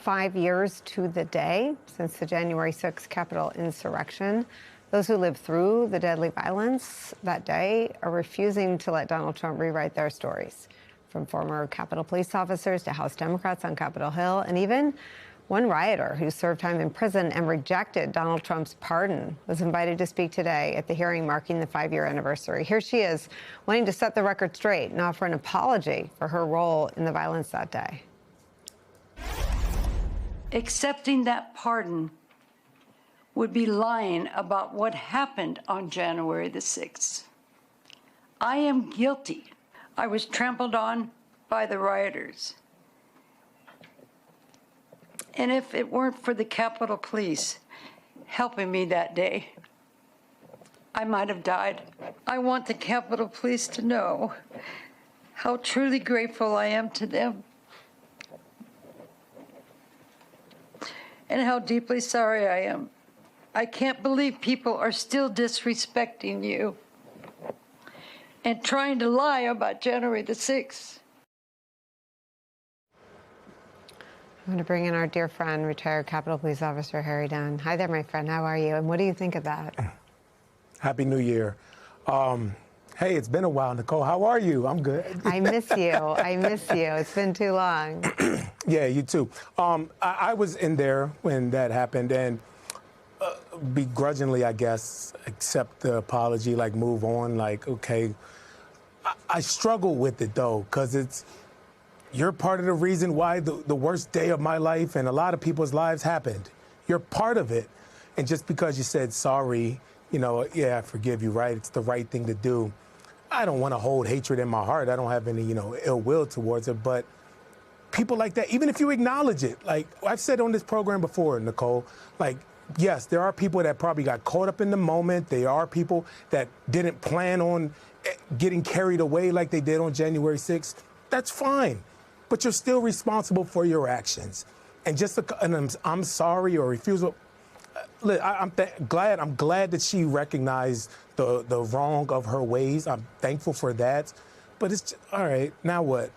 5 years to the day since the January 6th Capitol insurrection. Those who lived through the deadly violence that day are refusing to let Donald Trump rewrite their stories. From former Capitol police officers to House Democrats on Capitol Hill, and even one rioter who served time in prison and rejected Donald Trump's pardon was invited to speak today at the hearing marking the 5-year anniversary. Here she is, wanting to set the record straight and offer an apology for her role in the violence that day. Accepting that pardon would be lying about what happened on January the 6th. I am guilty. I was trampled on by the rioters. And if it weren't for the Capitol Police helping me that day, I might have died. I want the Capitol Police to know how truly grateful I am to them and how deeply sorry I am. I can't believe people are still disrespecting you and trying to lie about January the 6th. I'm going to bring in our dear friend, retired Capitol Police Officer Harry Dunn. Hi there, my friend. How are you? And what do you think of that? Happy New Year. Hey, it's been a while, Nicole. How are you? I'm good. I miss you. I miss you. It's been too long. Yeah, you too. I was in there when that happened, and begrudgingly, I guess, accept the apology, like move on, like, okay. I struggle with it, though, because you're part of the reason why the worst day of my life and a lot of people's lives happened. You're part of it. And just because you said sorry, yeah, I forgive you, right? It's the right thing to do. I don't want to hold hatred in my heart. I don't have any, ill will towards it. But people like that, even if you acknowledge it, like I've said on this program before, Nicole, like, yes, there are people that probably got caught up in the moment. There are people that didn't plan on getting carried away like they did on January 6th. That's fine. But you're still responsible for your actions. And just I'm sorry or refusal. I'm glad that she recognized the wrong of her ways. I'm thankful for that. But it's just, all right, now what?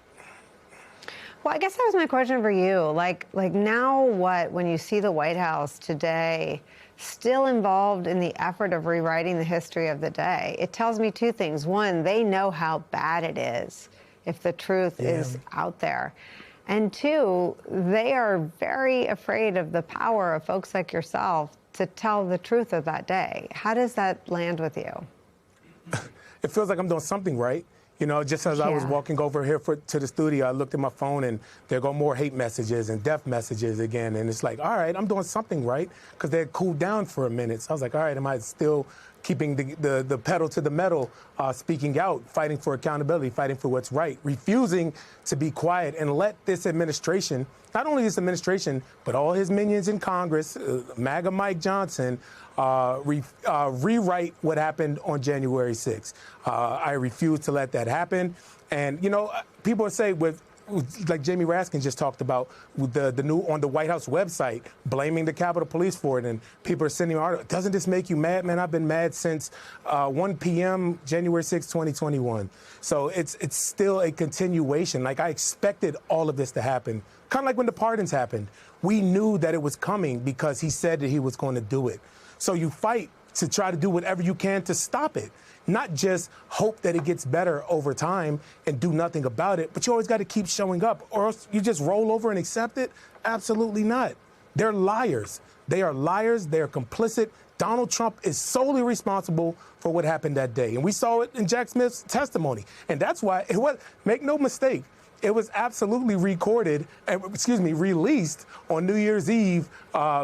Well, I guess that was my question for you. Like now what, when you see the White House today still involved in the effort of rewriting the history of the day, it tells me two things. One, they know how bad it is if the truth is out there. And two, they are very afraid of the power of folks like yourself to tell the truth of that day. How does that land with you? It feels like I'm doing something right. Just as I was walking over here to the studio, I looked at my phone and there go more hate messages and death messages again. And it's like, all right, I'm doing something right, because they had cooled down for a minute. So I was like, all right, am I still keeping the pedal to the metal, speaking out, fighting for accountability, fighting for what's right, refusing to be quiet and let this administration, not only this administration, but all his minions in Congress, MAGA Mike Johnson, rewrite what happened on January 6th. I refuse to let that happen. And, people say like Jamie Raskin just talked about, with the new on the White House website, blaming the Capitol Police for it, and people are sending articles. Doesn't this make you mad, man? I've been mad since 1 p.m. January 6, 2021. So it's still a continuation. Like, I expected all of this to happen. Kind of like when the pardons happened. We knew that it was coming because he said that he was going to do it. So you fight to try to do whatever you can to stop it. Not just hope that it gets better over time and do nothing about it, but you always got to keep showing up, or else you just roll over and accept it? Absolutely not. They're liars. They are liars. They are complicit. Donald Trump is solely responsible for what happened that day. And we saw it in Jack Smith's testimony. And that's why it was, make no mistake, it was absolutely released on New Year's Eve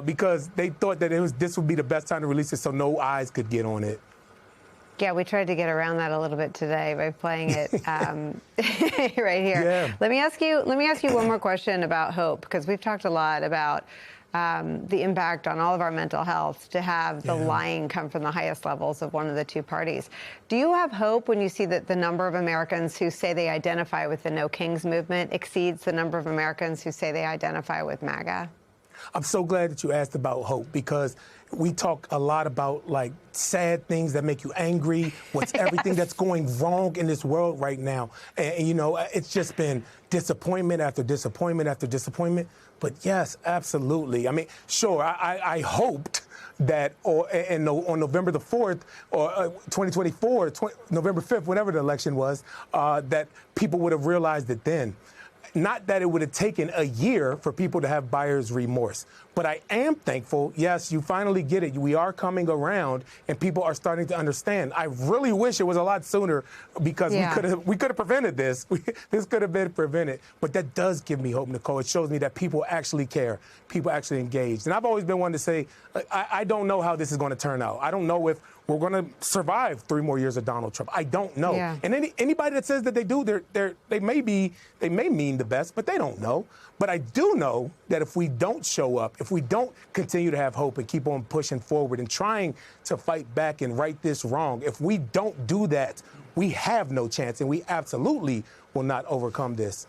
because they thought that this would be the best time to release it so no eyes could get on it. Yeah, we tried to get around that a little bit today by playing it right here. Yeah. Let me ask you one more question about hope, because we've talked a lot about the impact on all of our mental health to have the lying come from the highest levels of one of the two parties. Do you have hope when you see that the number of Americans who say they identify with the No Kings movement exceeds the number of Americans who say they identify with MAGA? I'm so glad that you asked about hope, because we talk a lot about like sad things that make you angry, what's everything that's going wrong in this world right now. And, you know, it's just been disappointment after disappointment after disappointment. But yes, absolutely. I mean, sure, I hoped that on November the 4th or 2024, November 5th, whenever the election was, that people would have realized it then. Not that it would have taken a year for people to have buyer's remorse, but I am thankful. Yes, you finally get it. We are coming around, and people are starting to understand. I really wish it was a lot sooner because we could have prevented this. This could have been prevented. But that does give me hope, Nicole. It shows me that people actually care, people actually engaged. And I've always been one to say, I don't know how this is going to turn out. I don't know if we're going to survive 3 more years of Donald Trump. I don't know. Yeah. And anybody that says that they do, they may mean the best, but they don't know. But I do know that if we don't show up, if we don't continue to have hope and keep on pushing forward and trying to fight back and right this wrong, if we don't do that, we have no chance, and we absolutely will not overcome this.